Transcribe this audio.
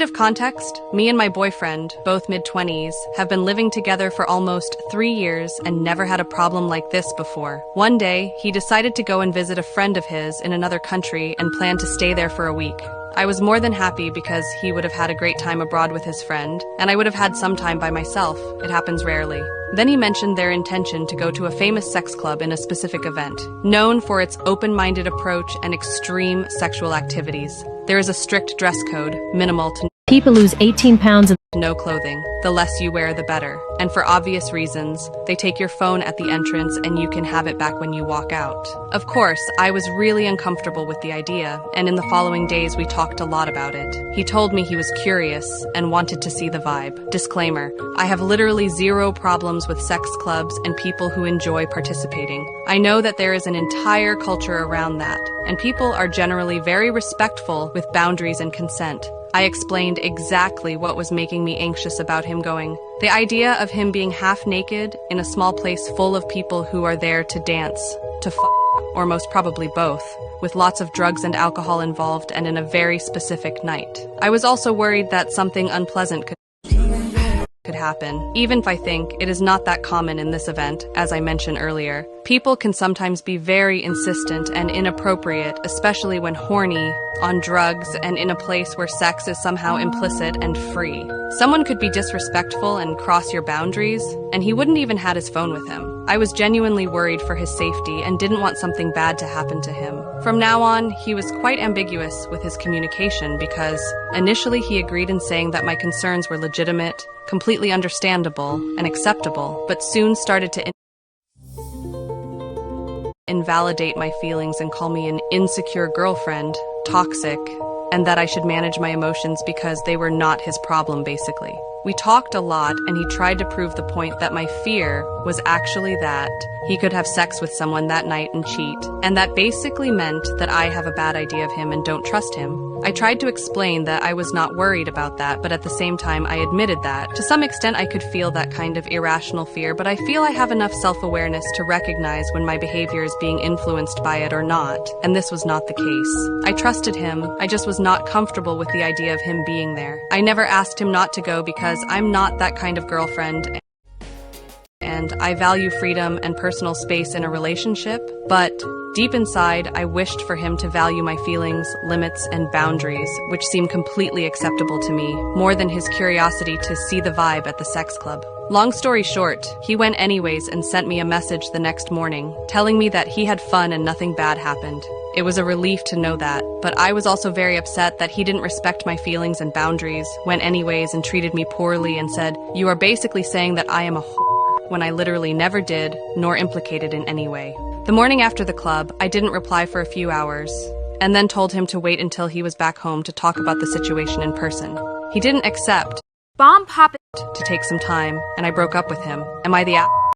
of context, me and my boyfriend, both mid-20s, have been living together for almost 3 years and never had a problem like this before. One day, he decided to go and visit a friend of his in another country and planned to stay there for a week. I was more than happy because he would have had a great time abroad with his friend, and I would have had some time by myself. It happens rarely. Then he mentioned their intention to go to a famous sex club in a specific event, known for its open-minded approach and extreme sexual activities. There is a strict dress code, minimal to People lose 18 pounds of no clothing. The less you wear, the better. And for obvious reasons, they take your phone at the entrance and you can have it back when you walk out. Of course, I was really uncomfortable with the idea, and in the following days we talked a lot about it. He told me he was curious and wanted to see the vibe. Disclaimer, I have literally zero problems with sex clubs and people who enjoy participating. I know that there is an entire culture around that, and people are generally very respectful with boundaries and consent. I explained exactly what was making me anxious about him going. The idea of him being half naked in a small place full of people who are there to dance, to or most probably both, with lots of drugs and alcohol involved and in a very specific night. I was also worried that something unpleasant could happen. Even if I think it is not that common in this event, as I mentioned earlier, people can sometimes be very insistent and inappropriate, especially when horny, on drugs, and in a place where sex is somehow implicit and free. Someone could be disrespectful and cross your boundaries, and he wouldn't even have his phone with him. I was genuinely worried for his safety and didn't want something bad to happen to him. From now on, he was quite ambiguous with his communication because initially he agreed in saying that my concerns were legitimate, completely understandable, and acceptable, but soon started to invalidate my feelings and call me an insecure girlfriend, toxic, and that I should manage my emotions because they were not his problem, basically. We talked a lot, and he tried to prove the point that my fear was actually that he could have sex with someone that night and cheat, and that basically meant that I have a bad idea of him and don't trust him. I tried to explain that I was not worried about that, but at the same time I admitted that. To some extent I could feel that kind of irrational fear, but I feel I have enough self-awareness to recognize when my behavior is being influenced by it or not, and this was not the case. I trusted him, I just was not comfortable with the idea of him being there. I never asked him not to go because I'm not that kind of girlfriend, and I value freedom and personal space in a relationship, but deep inside, I wished for him to value my feelings, limits, and boundaries, which seemed completely acceptable to me, more than his curiosity to see the vibe at the sex club. Long story short, he went anyways and sent me a message the next morning, telling me that he had fun and nothing bad happened. It was a relief to know that, but I was also very upset that he didn't respect my feelings and boundaries, went anyways and treated me poorly and said, "You are basically saying that I am a whore," when I literally never did, nor implicated in any way. The morning after the club, I didn't reply for a few hours, and then told him to wait until he was back home to talk about the situation in person. He didn't accept Bomb pop to take some time, and I broke up with him. Am I the